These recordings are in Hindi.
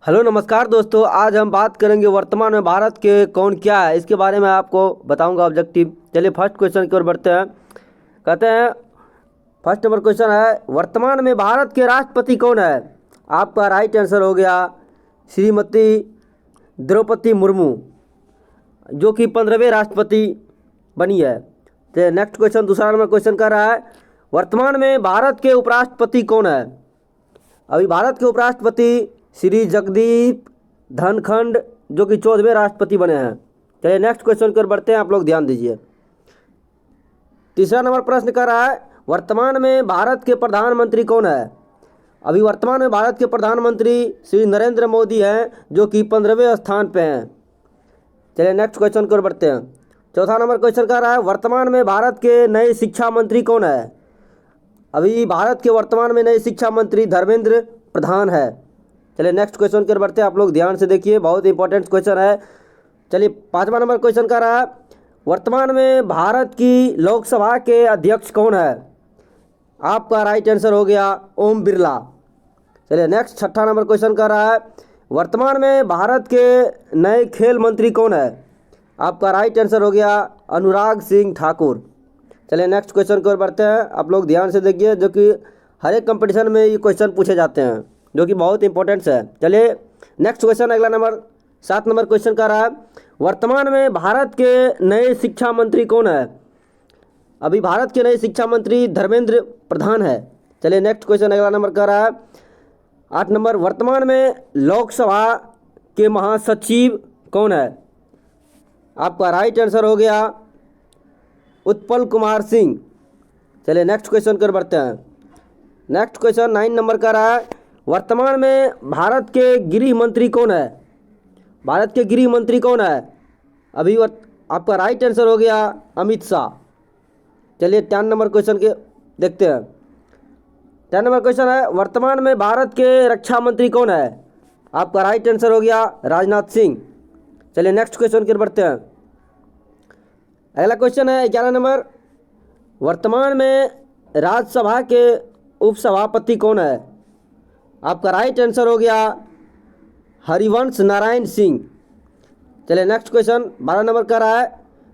हेलो नमस्कार दोस्तों, आज हम बात करेंगे वर्तमान में भारत के कौन क्या है, इसके बारे में आपको बताऊंगा ऑब्जेक्टिव। चलिए फर्स्ट क्वेश्चन की ओर बढ़ते हैं। कहते हैं फर्स्ट नंबर क्वेश्चन है, वर्तमान में भारत के राष्ट्रपति कौन है? आपका राइट आंसर हो गया श्रीमती द्रौपदी मुर्मू, जो कि 15वें राष्ट्रपति बनी है। तो नेक्स्ट क्वेश्चन, दूसरा नंबर क्वेश्चन कर रहा है, वर्तमान में भारत के उपराष्ट्रपति कौन है? अभी भारत के उपराष्ट्रपति श्री जगदीप धनखड़, जो कि 14वें राष्ट्रपति बने हैं। चलिए नेक्स्ट क्वेश्चन की ओर बढ़ते हैं, आप लोग ध्यान दीजिए। तीसरा नंबर प्रश्न कर रहा है, वर्तमान में भारत के प्रधानमंत्री कौन है? अभी वर्तमान में भारत के प्रधानमंत्री श्री नरेंद्र मोदी हैं, जो कि 15वें स्थान पे हैं। चलिए नेक्स्ट क्वेश्चन की ओर बढ़ते हैं। चौथा नंबर क्वेश्चन कर रहा है, वर्तमान में भारत के नए शिक्षा मंत्री कौन है? अभी भारत के वर्तमान में नए शिक्षा मंत्री धर्मेंद्र प्रधान है। चलिए नेक्स्ट क्वेश्चन की ओर बढ़ते हैं, आप लोग ध्यान से देखिए, बहुत इंपॉर्टेंट क्वेश्चन है। चलिए पांचवा नंबर क्वेश्चन कर रहा है, वर्तमान में भारत की लोकसभा के अध्यक्ष कौन है? आपका राइट आंसर हो गया ओम बिरला। चलिए नेक्स्ट छठा नंबर क्वेश्चन कर रहा है, वर्तमान में भारत के नए खेल मंत्री कौन है? आपका राइट आंसर हो गया अनुराग सिंह ठाकुर। चलिए नेक्स्ट क्वेश्चन की ओर बढ़ते हैं, आप लोग ध्यान से देखिए, जो कि हर एक कंपटीशन में ये क्वेश्चन पूछे जाते हैं, जो कि बहुत इंपॉर्टेंट है। चलिए नेक्स्ट क्वेश्चन, अगला नंबर 7 नंबर क्वेश्चन का रहा है, वर्तमान में भारत के नए शिक्षा मंत्री कौन है? अभी भारत के नए शिक्षा मंत्री धर्मेंद्र प्रधान है। चलिए नेक्स्ट क्वेश्चन, अगला नंबर का रहा है 8 नंबर, वर्तमान में लोकसभा के महासचिव कौन है? आपका राइट आंसर हो गया उत्पल कुमार सिंह। चलिए नेक्स्ट क्वेश्चन कर बढ़ते हैं। नेक्स्ट क्वेश्चन 9 नंबर का रहा है, वर्तमान में भारत के गृह मंत्री कौन है? भारत के गृह मंत्री कौन है? अभी आपका राइट आंसर हो गया अमित शाह। चलिए 10 नंबर क्वेश्चन के देखते हैं। 10 नंबर क्वेश्चन है, वर्तमान में भारत के रक्षा मंत्री कौन है? आपका राइट आंसर हो गया राजनाथ सिंह। चलिए नेक्स्ट क्वेश्चन की ओर बढ़ते हैं। अगला क्वेश्चन है 11 नंबर, वर्तमान में राज्यसभा के उपसभापति कौन है? आपका राइट आंसर हो गया हरिवंश नारायण सिंह। चलिए नेक्स्ट क्वेश्चन 12 नंबर का रहा है,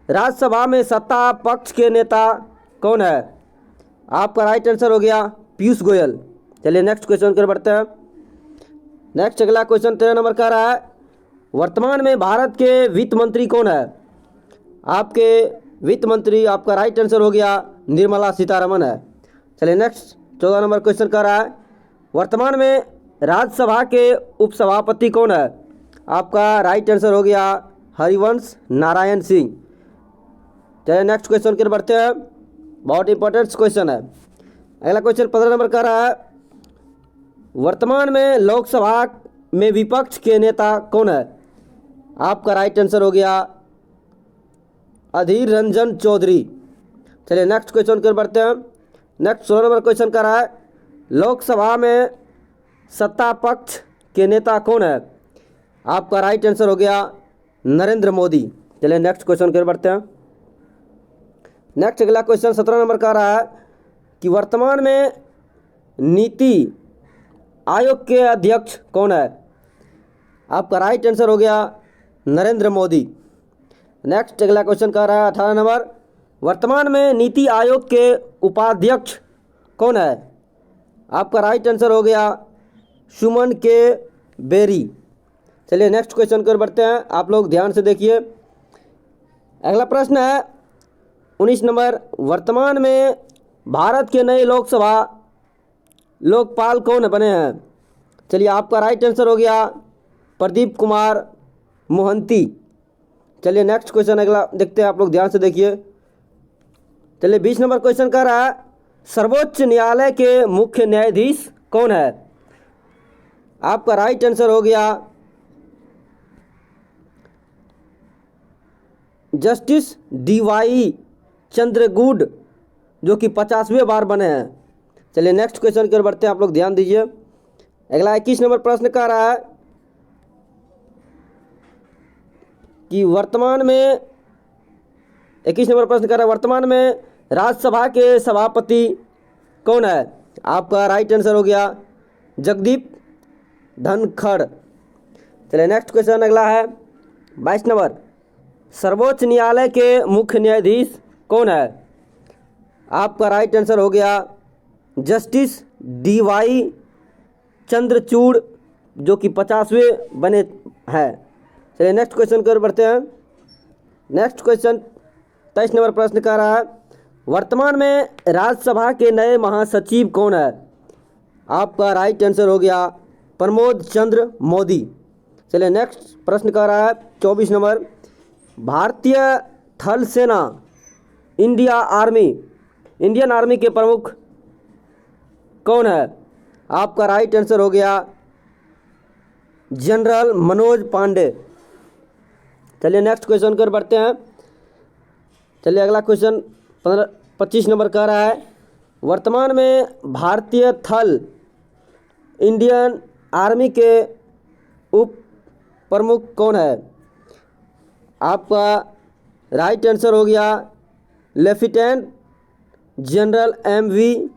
राज्यसभा में सत्ता पक्ष के नेता कौन है? आपका राइट आंसर हो गया पीयूष गोयल। चलिए नेक्स्ट क्वेश्चन की ओर बढ़ते हैं। नेक्स्ट अगला क्वेश्चन 13 नंबर का रहा है, वर्तमान में भारत के वित्त मंत्री कौन है? आपके वित्त मंत्री, आपका राइट आंसर हो गया निर्मला सीतारमण है। चलिए नेक्स्ट 14 नंबर क्वेश्चन का रहा है, वर्तमान में राज्यसभा के उपसभापति कौन है? आपका राइट आंसर हो गया हरिवंश नारायण सिंह। चलिए नेक्स्ट क्वेश्चन की ओर बढ़ते हैं, बहुत इंपॉर्टेंट क्वेश्चन है। अगला क्वेश्चन 15 नंबर का रहा है, वर्तमान में लोकसभा में विपक्ष के नेता कौन है? आपका राइट आंसर हो गया अधीर रंजन चौधरी। चलिए नेक्स्ट क्वेश्चन की ओर बढ़ते हैं। नेक्स्ट 16 नंबर क्वेश्चन का रहा है, लोकसभा में सत्ता पक्ष के नेता कौन है? आपका राइट आंसर हो गया नरेंद्र मोदी। चलिए नेक्स्ट क्वेश्चन की ओर बढ़ते हैं। नेक्स्ट अगला क्वेश्चन 17 नंबर का रहा है कि वर्तमान में नीति आयोग के अध्यक्ष कौन है? आपका राइट आंसर हो गया नरेंद्र मोदी। नेक्स्ट अगला क्वेश्चन का रहा है 18 नंबर, वर्तमान में नीति आयोग के उपाध्यक्ष कौन है? आपका राइट आंसर हो गया सुमन के बेरी। चलिए नेक्स्ट क्वेश्चन की ओर बढ़ते हैं, आप लोग ध्यान से देखिए। अगला प्रश्न है 19 नंबर, वर्तमान में भारत के नए लोकसभा लोकपाल कौन बने हैं? चलिए आपका राइट आंसर हो गया प्रदीप कुमार मोहंती। चलिए नेक्स्ट क्वेश्चन अगला देखते हैं, आप लोग ध्यान से देखिए। चलिए 20 नंबर क्वेश्चन का रहा है, सर्वोच्च न्यायालय के मुख्य न्यायाधीश कौन है? आपका राइट आंसर हो गया जस्टिस DY चंद्रचूड़, जो कि 50वें बार बने हैं। चलिए नेक्स्ट क्वेश्चन की ओर बढ़ते हैं, आप लोग ध्यान दीजिए। अगला 21 नंबर प्रश्न का रहा है कि वर्तमान में 21 नंबर प्रश्न कर रहा है, वर्तमान में राज्यसभा के सभापति कौन है? आपका राइट आंसर हो गया जगदीप धनखड़। चलिए नेक्स्ट क्वेश्चन अगला है 22 नंबर। सर्वोच्च न्यायालय के मुख्य न्यायाधीश कौन है? आपका राइट आंसर हो गया जस्टिस DY चंद्रचूड़, जो कि 50वें बने हैं। चलिए नेक्स्ट क्वेश्चन की ओर बढ़ते हैं। नेक्स्ट क्वेश्चन 23 नंबर प्रश्न कर रहा है, वर्तमान में राज्यसभा के नए महासचिव कौन है? आपका राइट आंसर हो गया प्रमोद चंद्र मोदी। चलिए नेक्स्ट प्रश्न कर रहा है 24 नंबर। भारतीय थल सेना इंडियन आर्मी के प्रमुख कौन है? आपका राइट आंसर हो गया जनरल मनोज पांडे। चलिए नेक्स्ट क्वेश्चन कर बढ़ते हैं। चलिए अगला क्वेश्चन 25 नंबर कह रहा है, वर्तमान में भारतीय थल इंडियन आर्मी के उप प्रमुख कौन है? आपका राइट आंसर हो गया lieutenant general MV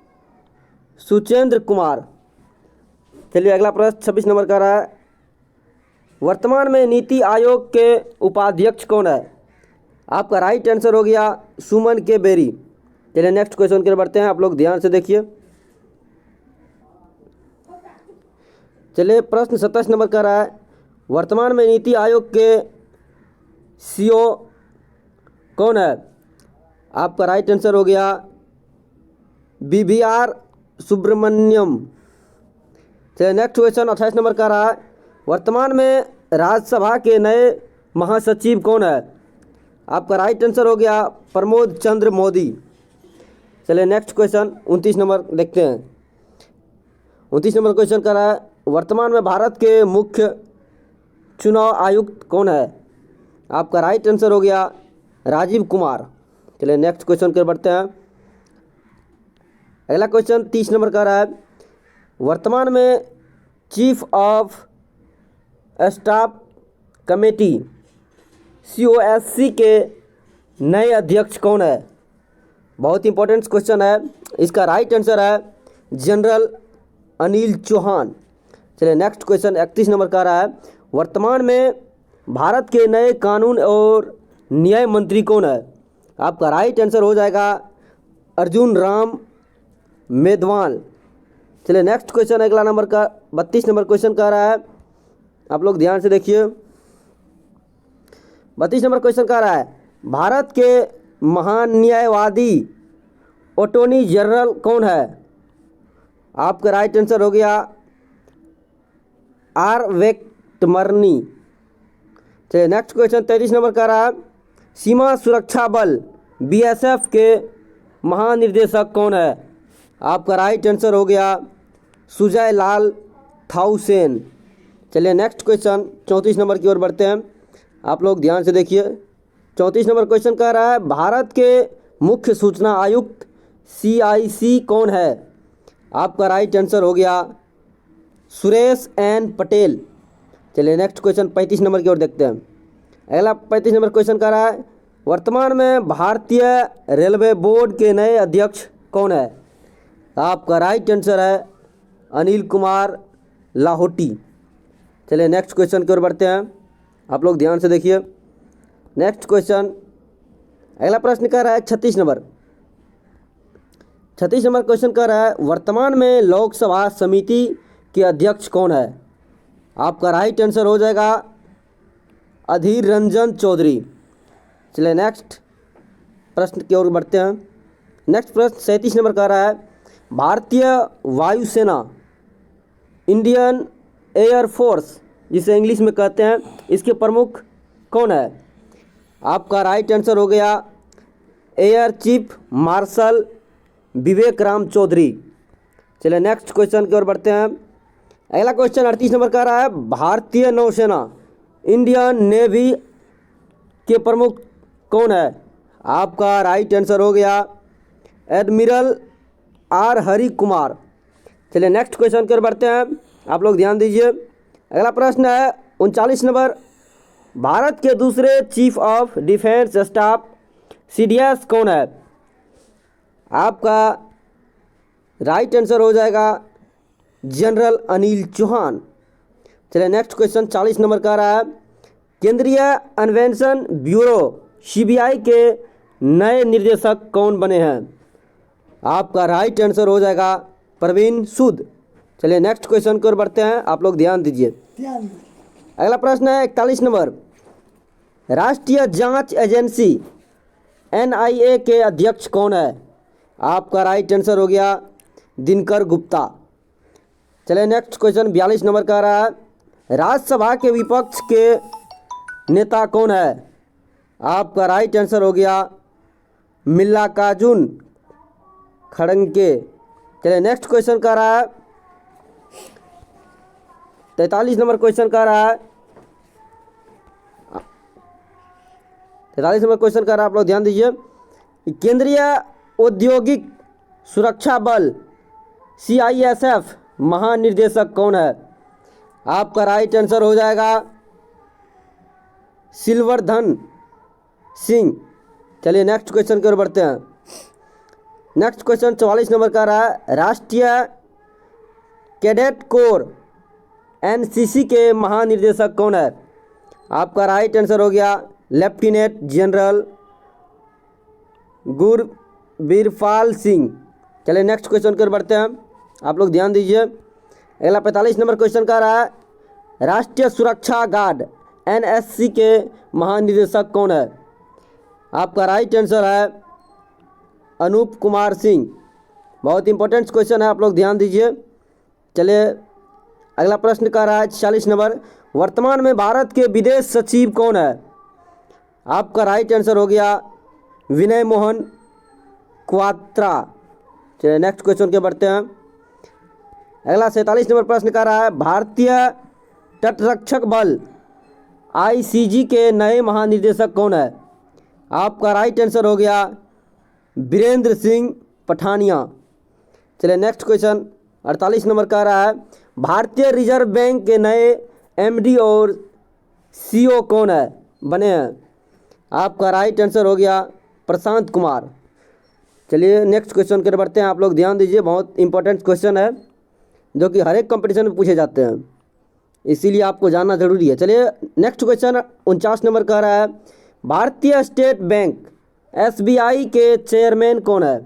Suchendra Kumar. चलिए अगला प्रश्न 26 नंबर का रहा है, वर्तमान में नीति आयोग के उपाध्यक्ष कौन है? आपका राइट आंसर हो गया सुमन के बेरी। चलिए नेक्स्ट क्वेश्चन की ओर बढ़ते हैं, आप लोग ध्यान से देखिए। चलिए प्रश्न 27 नंबर का रहा है, वर्तमान में नीति आयोग के CEO कौन है? आपका राइट आंसर हो गया BVR सुब्रमण्यम। चलिए नेक्स्ट क्वेश्चन 28 नंबर का रहा है, वर्तमान में राज्यसभा के नए महासचिव कौन है? आपका राइट आंसर हो गया प्रमोद चंद्र मोदी। चलिए नेक्स्ट क्वेश्चन 29 नंबर देखते हैं। 29 नंबर क्वेश्चन का रहा है, वर्तमान में भारत के मुख्य चुनाव आयुक्त कौन है? आपका राइट आंसर हो गया राजीव कुमार। चलिए नेक्स्ट क्वेश्चन की ओर बढ़ते हैं। अगला क्वेश्चन 30 नंबर का रहा है, वर्तमान में chief of staff committee COSC के नए अध्यक्ष कौन है? बहुत इंपॉर्टेंट क्वेश्चन है, इसका राइट आंसर है जनरल अनिल चौहान। चलिए नेक्स्ट क्वेश्चन 31 नंबर का रहा है, वर्तमान में भारत के नए कानून और न्याय मंत्री कौन है? आपका राइट आंसर हो जाएगा अर्जुन राम मेघवाल। चलिए नेक्स्ट क्वेश्चन अगला नंबर का 32 नंबर क्वेश्चन का रहा है, आप लोग ध्यान से देखिए। 32 नंबर क्वेश्चन का रहा है, भारत के महान न्यायवादी अटॉर्नी जनरल कौन है? आपका राइट आंसर हो गया R वेंकटरमणी। चलिए नेक्स्ट क्वेश्चन 33 नंबर का रहा है, सीमा सुरक्षा बल BSF के महानिर्देशक कौन है? आपका राइट आंसर हो गया सुजय लाल थाउसेन। चलिए नेक्स्ट क्वेश्चन 34 नंबर की ओर बढ़ते हैं, आप लोग ध्यान से देखिए। 34 नंबर क्वेश्चन कह रहा है, भारत के मुख्य सूचना आयुक्त CIC कौन है? आपका राइट आंसर हो गया सुरेश N पटेल। चलिए नेक्स्ट क्वेश्चन 35 नंबर की ओर देखते हैं। अगला 35 नंबर क्वेश्चन कह रहा है, वर्तमान में भारतीय रेलवे बोर्ड के नए अध्यक्ष कौन है? आपका राइट आंसर है अनिल कुमार लाहोटी। चलिए नेक्स्ट क्वेश्चन की ओर बढ़ते हैं, आप लोग ध्यान से देखिए। नेक्स्ट क्वेश्चन अगला प्रश्न कह रहा है 36 नंबर। 36 नंबर क्वेश्चन कह रहा है, वर्तमान में लोकसभा समिति के अध्यक्ष कौन है? आपका राइट आंसर हो जाएगा अधीर रंजन चौधरी। चलिए नेक्स्ट प्रश्न की ओर बढ़ते हैं। नेक्स्ट प्रश्न 37 नंबर कह रहा है, भारतीय वायुसेना इंडियन एयर फोर्स जिसे इंग्लिश में कहते हैं, इसके प्रमुख कौन है? आपका राइट आंसर हो गया एयर चीफ मार्शल विवेक राम चौधरी। चलिए नेक्स्ट क्वेश्चन की ओर बढ़ते हैं। अगला क्वेश्चन 38 नंबर का रहा है, भारतीय नौसेना इंडियन नेवी के प्रमुख कौन है? आपका राइट आंसर हो गया एडमिरल R हरि कुमार। चलिए नेक्स्ट क्वेश्चन की ओर बढ़ते हैं, आप लोग ध्यान दीजिए। अगला प्रश्न है 39 नंबर, भारत के दूसरे chief of defence staff CDS कौन है? आपका राइट आंसर हो जाएगा जनरल अनिल चौहान। चलिए नेक्स्ट क्वेश्चन 40 नंबर का आ रहा है, केंद्रीय अन्वेषण ब्यूरो सीबीआई के नए निर्देशक कौन बने हैं? आपका राइट आंसर हो जाएगा प्रवीण सूद। चलिए नेक्स्ट क्वेश्चन की ओर बढ़ते हैं, आप लोग ध्यान दीजिए। अगला प्रश्न है 41 नंबर, राष्ट्रीय जांच एजेंसी एनआईए के अध्यक्ष कौन है? आपका राइट आंसर हो गया दिनकर गुप्ता। चलिए नेक्स्ट क्वेश्चन 42 नंबर का आ रहा है, राज्यसभा के विपक्ष के नेता कौन है? आपका राइट आंसर हो गया मल्लिकार्जुन खड़गे। चलिए नेक्स्ट क्वेश्चन का रहा है 43 नंबर क्वेश्चन का रहा है, 43 नंबर क्वेश्चन का रहा है, आप लोग ध्यान दीजिए। केंद्रीय औद्योगिक सुरक्षा बल सीआईएसएफ महानिदेशक कौन है? आपका राइट आंसर हो जाएगा सिलवर्धन सिंह। चलिए नेक्स्ट क्वेश्चन की ओर बढ़ते हैं। नेक्स्ट क्वेश्चन 44 नंबर का रहा है, राष्ट्रीय कैडेट कोर एनसीसी के महानिदेशक कौन है? आपका राइट आंसर हो गया लेफ्टिनेंट जनरल गुरबीरपाल सिंह। चलिए नेक्स्ट क्वेश्चन की ओर बढ़ते हैं, आप लोग ध्यान दीजिए। अगला 45 नंबर क्वेश्चन का रहा है, राष्ट्रीय सुरक्षा गार्ड एनएससी के महानिदेशक कौन है? आपका राइट आंसर है अनूप कुमार सिंह। बहुत इंपॉर्टेंट क्वेश्चन है, आप लोग ध्यान दीजिए। चलिए अगला प्रश्न का रहा है 46 नंबर, वर्तमान में भारत के विदेश सचिव कौन है? आपका राइट आंसर हो गया विनय मोहन क्वात्रा। चलिए नेक्स्ट क्वेश्चन के बढ़ते हैं। अगला 47 नंबर प्रश्न का रहा है, भारतीय तटरक्षक बल आईसीजी के नए महानिदेशक कौन है? आपका राइट आंसर हो गया बीरेंद्र सिंह पठानिया। चलिए नेक्स्ट क्वेश्चन 48 नंबर का रहा है, भारतीय रिजर्व बैंक के नए एमडी और सीईओ कौन है बने हैं? आपका राइट आंसर हो गया प्रशांत कुमार। चलिए नेक्स्ट क्वेश्चन की ओर बढ़ते हैं, आप लोग ध्यान दीजिए। बहुत इंपॉर्टेंट क्वेश्चन है जो कि हर एक कंपटीशन में पूछे जाते हैं, इसीलिए आपको जानना जरूरी है। चलिए नेक्स्ट क्वेश्चन 49 नंबर का रहा है, भारतीय स्टेट बैंक एसबीआई के चेयरमैन कौन है?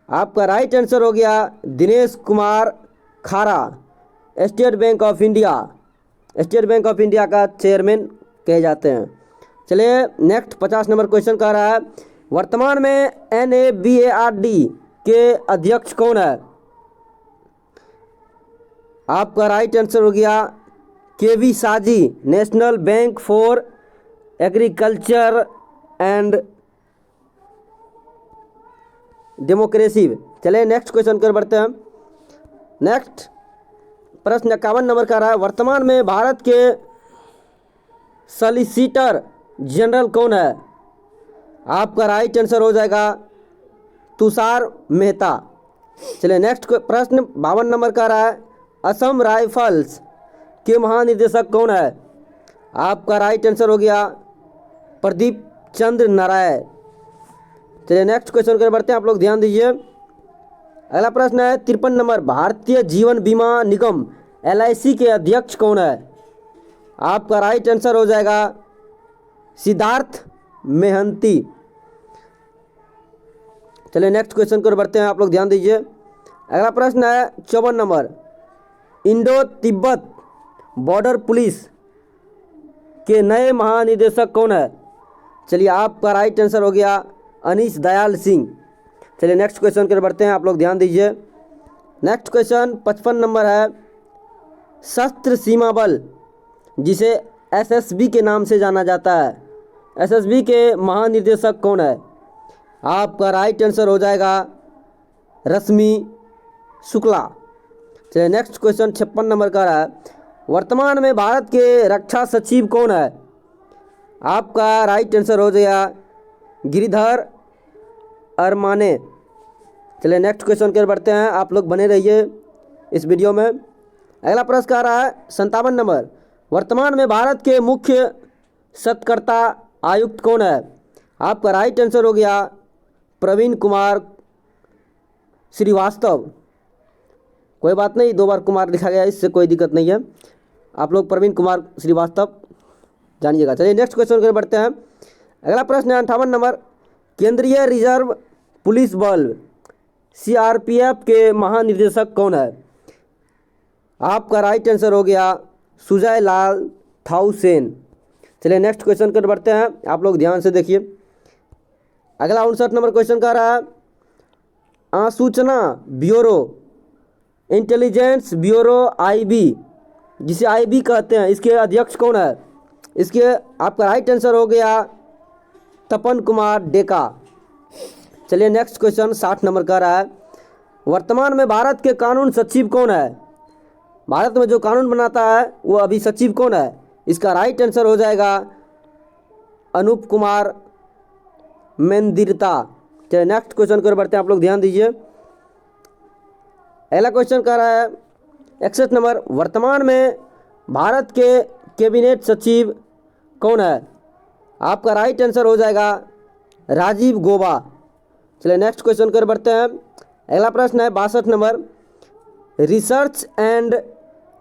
आपका राइट आंसर हो गया दिनेश कुमार खारा। स्टेट बैंक ऑफ इंडिया का चेयरमैन कहे जाते हैं। चलिए नेक्स्ट 50 नंबर क्वेश्चन का रहा है, वर्तमान में NABARD के अध्यक्ष कौन है? आपका राइट आंसर हो गया केवी साजी, national bank for agriculture and democracy. चलिए नेक्स्ट क्वेश्चन की ओर बढ़ते हैं। नेक्स्ट प्रश्न 51 नंबर का रहा है, वर्तमान में भारत के सॉलिसिटर जनरल कौन है? आपका राइट आंसर हो जाएगा तुषार मेहता। चलिए नेक्स्ट प्रश्न 52 नंबर का रहा है, असम राइफल्स के महानिदेशक कौन है? आपका राइट आंसर हो गया प्रदीप चंद्र नारायण। चलिए नेक्स्ट क्वेश्चन की ओर बढ़ते हैं, आप लोग ध्यान दीजिए। अगला प्रश्न है 53 नंबर, भारतीय जीवन बीमा निगम LIC के अध्यक्ष कौन है? आपका राइट आंसर हो जाएगा सिद्धार्थ मेहंती। चलिए नेक्स्ट क्वेश्चन की ओर बढ़ते हैं, आप लोग ध्यान दीजिए। अगला प्रश्न है 54 number, Indo Tibet border police के नए महानिदेशक कौन है? चलिए आपका राइट आंसर हो गया अनीश दयाल सिंह। चलिए नेक्स्ट क्वेश्चन की ओर बढ़ते हैं, आप लोग ध्यान दीजिए। नेक्स्ट क्वेश्चन 55 नंबर है, सशस्त्र सीमा बल जिसे SSB के नाम से जाना जाता है, SSB के महानिदेशक कौन है? आपका राइट आंसर हो जाएगा रश्मि शुक्ला। चलिए नेक्स्ट क्वेश्चन 56 नंबर का रहा है, वर्तमान में भारत के रक्षा सचिव कौन है? आपका राइट आंसर हो गया गिरिधर अरमाने। चलिए नेक्स्ट क्वेश्चन की ओर बढ़ते हैं, आप लोग बने रहिए इस वीडियो में। अगला प्रश्न का रहा है 57 नंबर, वर्तमान में भारत के मुख्य सतर्कता आयुक्त कौन है? आपका राइट आंसर हो गया प्रवीण कुमार श्रीवास्तव। कोई बात नहीं, 2 बार कुमार लिखा गया, इससे कोई दिक्कत नहीं है। आप लोग प्रवीण कुमार श्रीवास्तव जानिएगा। चलिए नेक्स्ट क्वेश्चन की ओर बढ़ते हैं। अगला प्रश्न है 58 नंबर। केंद्रीय रिजर्व पुलिस बल CRPF के महानिदेशक कौन है? आपका राइट आंसर हो गया सुजय लाल थाउसेन। चलिए नेक्स्ट क्वेश्चन की ओर बढ़ते हैं, आप लोग ध्यान से देखिए। अगला 59 नंबर क्वेश्चन का रहा है सूचना ब्यूरो, इंटेलिजेंस ब्यूरो IB, जिसे IB कहते हैं, इसके अध्यक्ष कौन है? इसके आपका राइट आंसर हो गया तपन कुमार डेका। चलिए नेक्स्ट क्वेश्चन 60 नंबर का रहा है। वर्तमान में भारत के कानून सचिव कौन है? भारत में जो कानून बनाता है वो अभी सचिव कौन है? इसका राइट आंसर हो जाएगा अनूप कुमार मेंदिरता। चलिए नेक्स्ट क्वेश्चन की ओर बढ़ते हैं, आप लोग ध्यान दीजिए। अगला क्वेश्चन कर रहा है 61 नंबर। वर्तमान में भारत के कैबिनेट सचिव कौन है? आपका राइट आंसर हो जाएगा राजीव गौबा। चलिए नेक्स्ट क्वेश्चन की ओर बढ़ते हैं। अगला प्रश्न है 62 number. Research and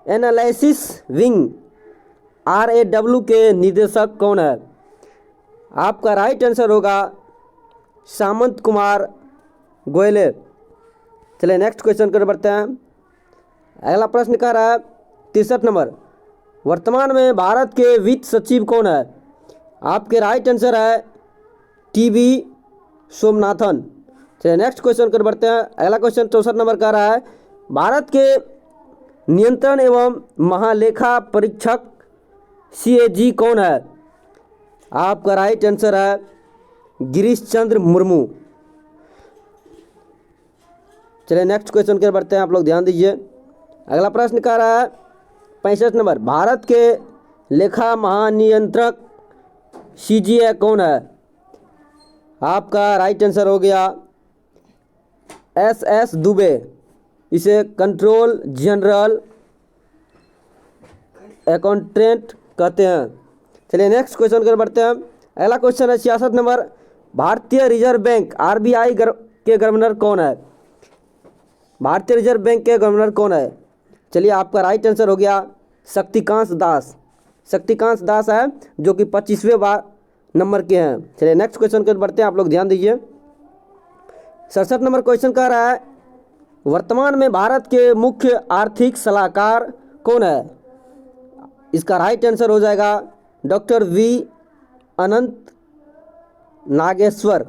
analysis wing RAW के निदेशक कौन है? आपका राइट आंसर होगा सामंत कुमार गोयले। चलिए नेक्स्ट क्वेश्चन की ओर बढ़ते हैं। अगला प्रश्न का रहा है 63 नंबर। वर्तमान में भारत के वित्त सचिव कौन है? आपके राइट आंसर है TB सोमनाथन। चलिए नेक्स्ट क्वेश्चन की ओर बढ़ते हैं। अगला क्वेश्चन 64 नंबर का रहा है। भारत के नियंत्रण एवं महालेखा परीक्षक CAG कौन है? आपका राइट आंसर है गिरीश चंद्र मुर्मू। चलिए नेक्स्ट क्वेश्चन की ओर बढ़ते हैं, आप लोग ध्यान दीजिए। अगला प्रश्न का रहा है 65 नंबर। भारत के लेखा महानियंत्रक CGA कौन है? आपका राइट आंसर हो गया SS दुबे, इसे कंट्रोल जनरल अकाउंटेंट कहते हैं। चलिए नेक्स्ट क्वेश्चन की ओर बढ़ते हैं। अगला क्वेश्चन है 66 नंबर। भारतीय रिजर्व बैंक RBI के गवर्नर कौन है? भारतीय रिजर्व बैंक के गवर्नर कौन है? चलिए आपका राइट आंसर हो गया शक्तिकांत दास। शक्तिकांत दास है जो कि 25वें बार नंबर के हैं। चलिए नेक्स्ट क्वेश्चन की ओर बढ़ते हैं, आप लोग ध्यान दीजिए। 67 नंबर क्वेश्चन का रहा है। वर्तमान में भारत के मुख्य आर्थिक सलाहकार कौन है? इसका राइट आंसर हो जाएगा डॉक्टर V अनंत नागेश्वर।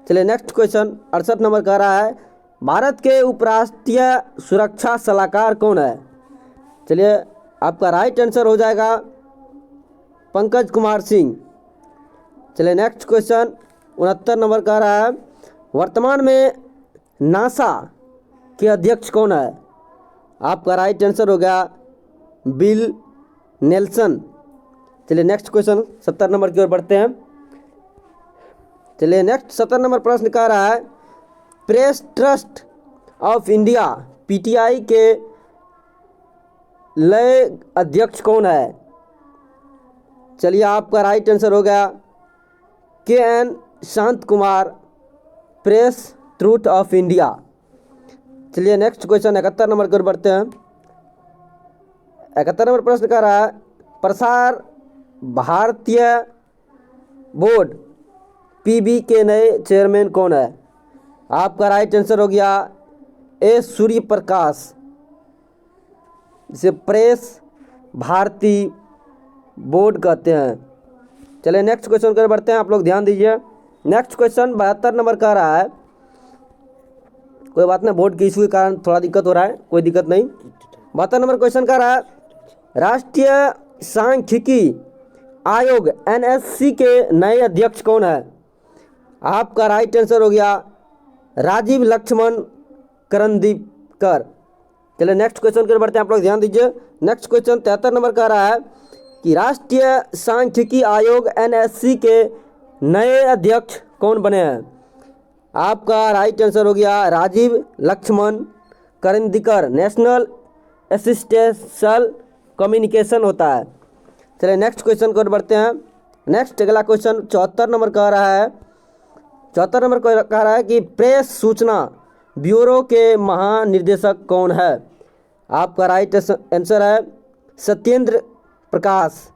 चलिए नेक्स्ट क्वेश्चन 68 नंबर का रहा है। भारत के उपराष्ट्रीय सुरक्षा सलाहकार कौन है? चलिए आपका राइट आंसर हो जाएगा पंकज कुमार सिंह। चलिए नेक्स्ट क्वेश्चन 69 नंबर का रहा है। वर्तमान में NASA के अध्यक्ष कौन है? आपका राइट आंसर हो गया बिल नेल्सन। चलिए नेक्स्ट क्वेश्चन 70 नंबर की ओर बढ़ते हैं। चलिए नेक्स्ट 70 नंबर प्रश्न का रहा है। Press trust of India PTI के नए अध्यक्ष कौन है? चलिए आपका राइट आंसर हो गया KN शांत Kumar, press truth of India. चलिए नेक्स्ट क्वेश्चन 71 नंबर की ओर बढ़ते हैं। 71 नंबर प्रश्न का रहा है। प्रसार भारतीय बोर्ड PB के नए चेयरमैन कौन है? आपका राइट आंसर हो गया S सूर्य प्रकाश, जिसे प्रेस भारती बोर्ड कहते हैं। चलिए नेक्स्ट क्वेश्चन की ओर बढ़ते हैं, आप लोग ध्यान दीजिए। नेक्स्ट क्वेश्चन 72 नंबर का रहा है। कोई बात नहीं, बोर्ड के इशू के कारण थोड़ा दिक्कत हो रहा है, कोई दिक्कत नहीं। 72 नंबर क्वेश्चन का रहा है। राष्ट्रीय सांख्यिकी आयोग NSC के नए अध्यक्ष कौन है? आपका राइट आंसर हो गया राजीव लक्ष्मण करंदीकर। चलिए नेक्स्ट क्वेश्चन की ओर बढ़ते हैं, आप लोग ध्यान दीजिए। नेक्स्ट क्वेश्चन 73 नंबर का रहा है कि राष्ट्रीय सांख्यिकी आयोग NSC के नए अध्यक्ष कौन बने हैं? आपका राइट आंसर हो गया राजीव लक्ष्मण करंदीकर। नेशनल असिस्टेंशियल कम्युनिकेशन होता है। चलिए नेक्स्ट क्वेश्चन की ओर बढ़ते हैं। नेक्स्ट अगला क्वेश्चन 74 नंबर का रहा है। 74 नंबर को कह रहा है कि प्रेस सूचना ब्यूरो के महानिदेशक कौन है? आपका राइट आंसर है सत्येंद्र प्रकाश,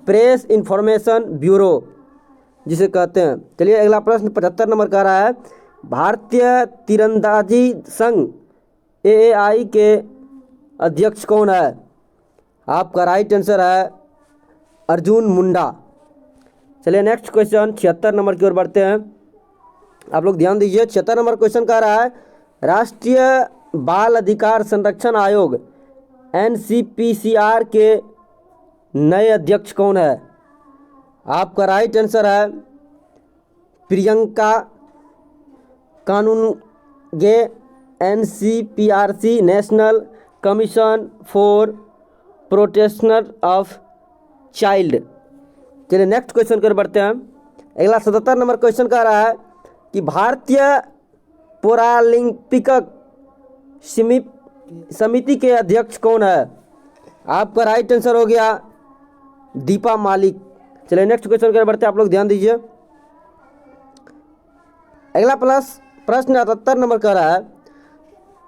प्रेस इंफॉर्मेशन ब्यूरो जिसे कहते हैं। चलिए अगला प्रश्न 75 नंबर का रहा है, भारतीय तीरंदाजी संघ AAI के अध्यक्ष कौन है? आपका राइट आंसर है अर्जुन मुंडा। चलिए नेक्स्ट क्वेश्चन 76 नंबर की ओर बढ़ते हैं। आप लोग ध्यान दीजिए, 76 नंबर क्वेश्चन का रहा है, राष्ट्रीय बाल अधिकार संरक्षण आयोग NCPCR के नए अध्यक्ष कौन है? आपका राइट आंसर है Priyanka Kanoongo, NCPRC national commission for protection of child. चलिए नेक्स्ट क्वेश्चन कर बढ़ते हैं। अगला 77 नंबर क्वेश्चन का रहा है कि भारतीय पैरालंपिक समिति के अध्यक्ष कौन है? आपका राइट आंसर हो गया दीपा मालिक। चलिए नेक्स्ट क्वेश्चन कर बढ़ते हैं, आप लोग ध्यान दीजिए। अगला प्रश्न 78 नंबर का रहा है,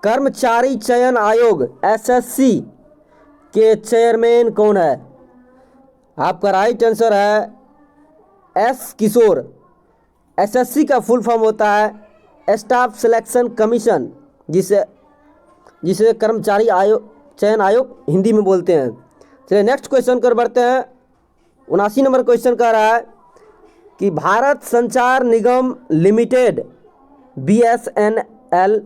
कर्मचारी चयन आयोग SSC के चेयरमैन कौन है? आपका राइट आंसर है S किशोर। SSC का फुल फॉर्म होता है स्टाफ सिलेक्शन कमीशन, जिसे कर्मचारी चयन आयोग हिंदी में बोलते हैं। चलिए नेक्स्ट क्वेश्चन कर बढ़ते हैं। 79 नंबर क्वेश्चन का रहा है कि भारत संचार निगम लिमिटेड BSNL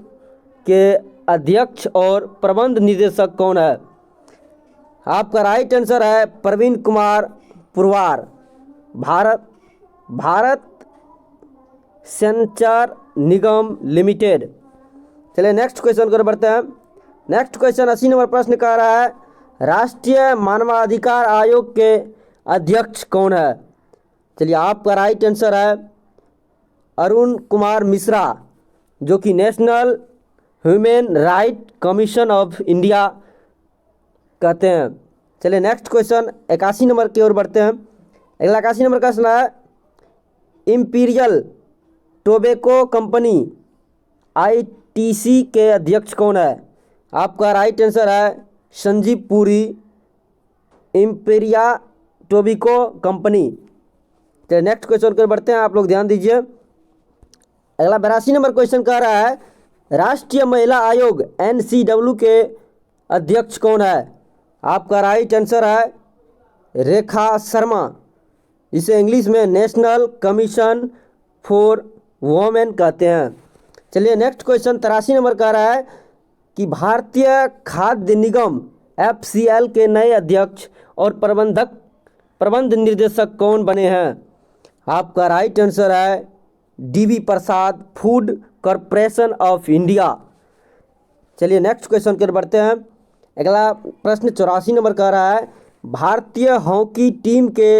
के अध्यक्ष और प्रबंध निदेशक कौन है? आपका राइट आंसर है प्रवीण कुमार पुरवार। भारत संचार निगम लिमिटेड। चलिए नेक्स्ट क्वेश्चन कर बढ़ते हैं। नेक्स्ट क्वेश्चन 80 नंबर प्रश्न का रहा है, राष्ट्रीय मानवाधिकार आयोग के अध्यक्ष कौन है? चलिए आपका राइट आंसर है अरुण कुमार मिश्रा, जो कि national human right commission of India कहते हैं। चलिए नेक्स्ट क्वेश्चन 81 नंबर की ओर बढ़ते हैं। अगला 81 नंबर का प्रश्न है, इंपीरियल टोबैको कंपनी ITC के अध्यक्ष कौन है? आपका राइट आंसर है Sanjeev Puri, Imperia tobacco company. चलिए नेक्स्ट क्वेश्चन पर बढ़ते हैं, आप लोग ध्यान दीजिए। अगला 82 नंबर क्वेश्चन कह रहा है, राष्ट्रीय महिला आयोग NCW के अध्यक्ष कौन है? आपका राइट आंसर है रेखा शर्मा, जिसे इंग्लिश में नेशनल कमीशन फॉर वुमेन कहते हैं। चलिए नेक्स्ट क्वेश्चन 83 नंबर का रहा है कि भारतीय खाद्य निगम FCL के नए अध्यक्ष और प्रबंध निर्देशक कौन बने हैं? आपका राइट आंसर है DV Prasad, food corporation of India. चलिए नेक्स्ट क्वेश्चन की ओर बढ़ते हैं। अगला प्रश्न 84 नंबर का रहा है, भारतीय हॉकी टीम के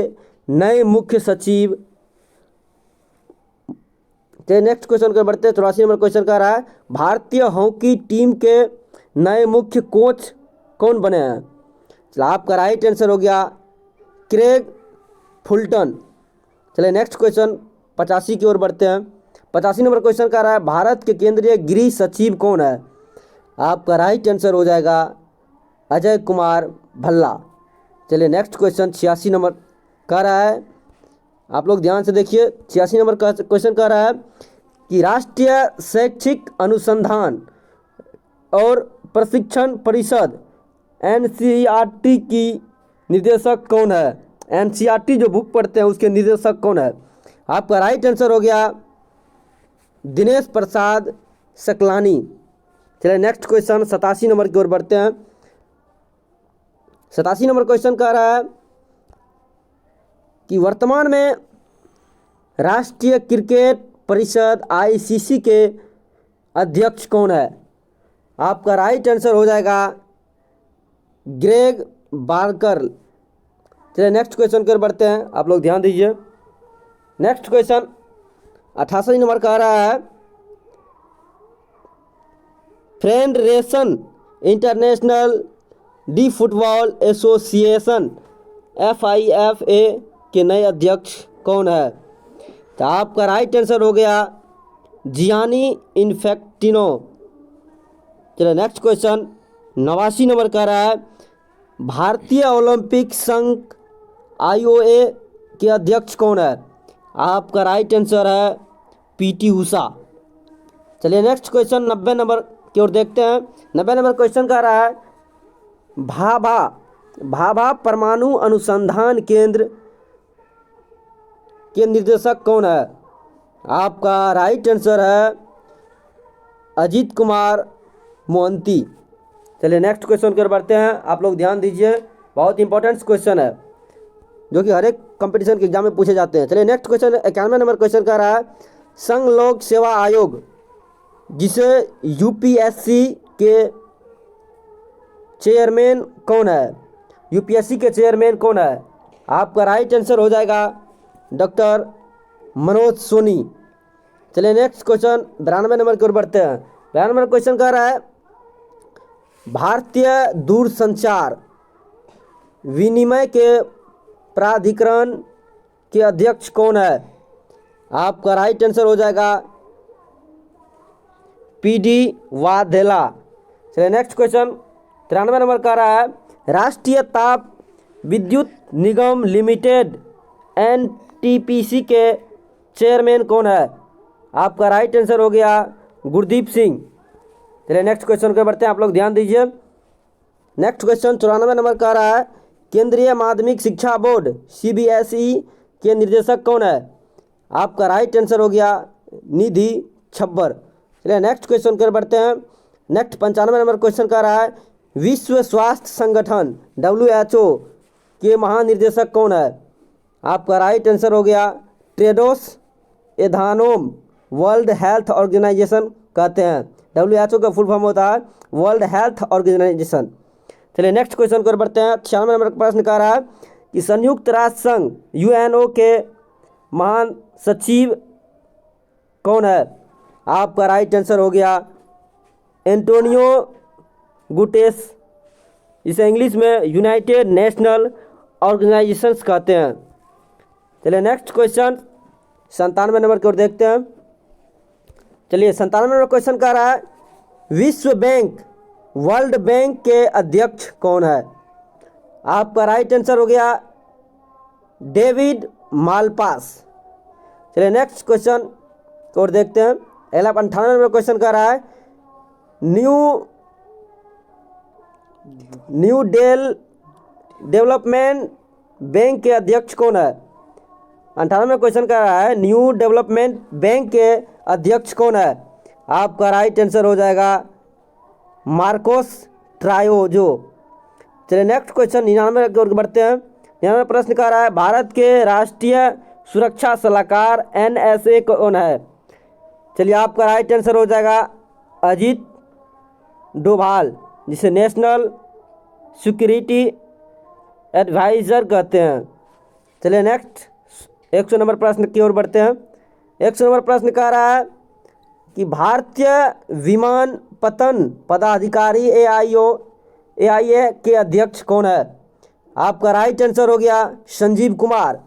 नए मुख्य सचिव। चलिए नेक्स्ट क्वेश्चन की ओर बढ़ते हैं। 84 नंबर क्वेश्चन का रहा है, भारतीय हॉकी टीम के नए मुख्य कोच कौन बने हैं? चलिए आपका राइट आंसर हो गया क्रेग फुलटन। चलिए नेक्स्ट क्वेश्चन 85 की ओर बढ़ते हैं। 85 नंबर क्वेश्चन का रहा है, भारत के केंद्रीय गृह सचिव कौन है? आपका राइट आंसर हो जाएगा अजय कुमार भल्ला। चलिए नेक्स्ट क्वेश्चन 86 नंबर का रहा है, आप लोग ध्यान से देखिए। 86 नंबर का क्वेश्चन का रहा है कि राष्ट्रीय शैक्षिक अनुसंधान और प्रशिक्षण परिषद NCERT की निदेशक कौन है? NCERT जो बुक पढ़ते हैं उसके निदेशक कौन है? आपका राइट आंसर हो गया दिनेश प्रसाद सकलानी। चलिए नेक्स्ट क्वेश्चन 87 नंबर की ओर बढ़ते हैं। 87 नंबर क्वेश्चन कह रहा है कि वर्तमान में राष्ट्रीय क्रिकेट परिषद ICC के अध्यक्ष कौन है? आपका राइट आंसर हो जाएगा ग्रेग बार्कर। चलिए नेक्स्ट क्वेश्चन की ओर बढ़ते हैं, आप लोग ध्यान दीजिए। नेक्स्ट क्वेश्चन 88 नंबर कह रहा है, federation international D football association FIFA के नए अध्यक्ष कौन है? तो आपका राइट आंसर हो गया जियानी इन्फेक्टिनो। चलिए नेक्स्ट क्वेश्चन 89 नंबर कह रहा है भारतीय ओलंपिक संघ आईओए के अध्यक्ष कौन है? आपका राइट आंसर है पीटी उषा। चलिए नेक्स्ट क्वेश्चन 90 नंबर की ओर देखते हैं। 90 नंबर क्वेश्चन कह रहा है भाभा परमाणु अनुसंधान केंद्र के निर्देशक कौन है? आपका राइट आंसर है अजीत कुमार मोहंती। चलिए नेक्स्ट क्वेश्चन की ओर बढ़ते हैं। आप लोग ध्यान दीजिए, बहुत इंपॉर्टेंट क्वेश्चन है जो कि हर एक कंपटीशन के एग्जाम में पूछे जाते हैं। चलिए नेक्स्ट क्वेश्चन 91 नंबर क्वेश्चन कह रहा है संघ लोक सेवा आयोग जिसे यूपीएससी के चेयरमैन कौन है? यूपीएससी के चेयरमैन कौन है? आपका राइट आंसर हो जाएगा डॉक्टर मनोज सोनी। चलिए नेक्स्ट क्वेश्चन 92 नंबर की ओर बढ़ते हैं। 92 नंबर क्वेश्चन कह रहा है भारतीय दूरसंचार विनिमय के प्राधिकरण के अध्यक्ष कौन है? आपका राइट आंसर हो जाएगा पीडी वाघेला। चलिए नेक्स्ट क्वेश्चन 93 नंबर कह रहा है राष्ट्रीय ताप विद्युत निगम लिमिटेड एनटीपीसी के चेयरमैन कौन है? आपका राइट आंसर हो गया गुरदीप सिंह। चलिए नेक्स्ट क्वेश्चन को बढ़ते हैं, आप लोग ध्यान दीजिए। नेक्स्ट क्वेश्चन 94 नंबर कह रहा है केंद्रीय माध्यमिक शिक्षा बोर्ड सीबीएसई के निर्देशक कौन है? आपका राइट आंसर हो गया निधि छब्बर। चलिए नेक्स्ट क्वेश्चन कर बढ़ते हैं। नेक्स्ट 95 नंबर क्वेश्चन कह रहा है विश्व स्वास्थ्य संगठन WHO के महानिर्देशक कौन है? आपका राइट आंसर हो गया Tedros Adhanom. World health organisation कहते हैं, WHO का फुल फॉर्म होता है वर्ल्ड हेल्थ ऑर्गेनाइजेशन। चलिए नेक्स्ट क्वेश्चन को बढ़ते हैं। 96 नंबर का प्रश्न कह रहा है कि संयुक्त राष्ट्र संघ UNO के महान सचिव कौन है? आपका राइट आंसर हो गया एंटोनियो गुटेस, इसे इंग्लिश में यूनाइटेड नेशनल ऑर्गेनाइजेशंस कहते हैं। चलिए नेक्स्ट क्वेश्चन 97 नंबर की ओर देखते हैं। चलिए 97 नंबर क्वेश्चन कह रहा है विश्व बैंक वर्ल्ड बैंक के अध्यक्ष कौन है? आपका राइट आंसर हो गया डेविड मालपास। चलिए नेक्स्ट क्वेश्चन और देखते हैं। अगला 98 नंबर क्वेश्चन कह रहा है न्यू डेवलपमेंट बैंक के अध्यक्ष कौन है? 98 में क्वेश्चन कर रहा है न्यू डेवलपमेंट बैंक के अध्यक्ष कौन है? आपका राइट आंसर हो जाएगा मार्कोस ट्रायोजो। चलिए नेक्स्ट क्वेश्चन 99 की ओर बढ़ते हैं। 99 प्रश्न कर रहा है भारत के राष्ट्रीय सुरक्षा सलाहकार NSA कौन है? चलिए आपका राइट आंसर हो जाएगा अजीत डोभाल, जिसे नेशनल सिक्योरिटी एडवाइज़र कहते हैं। चलिए नेक्स्ट 100 नंबर प्रश्न की ओर बढ़ते हैं। 100 नंबर प्रश्न कह रहा है कि भारतीय विमानपत्तन पदाधिकारी AIA के अध्यक्ष कौन है? आपका राइट आंसर हो गया संजीव कुमार।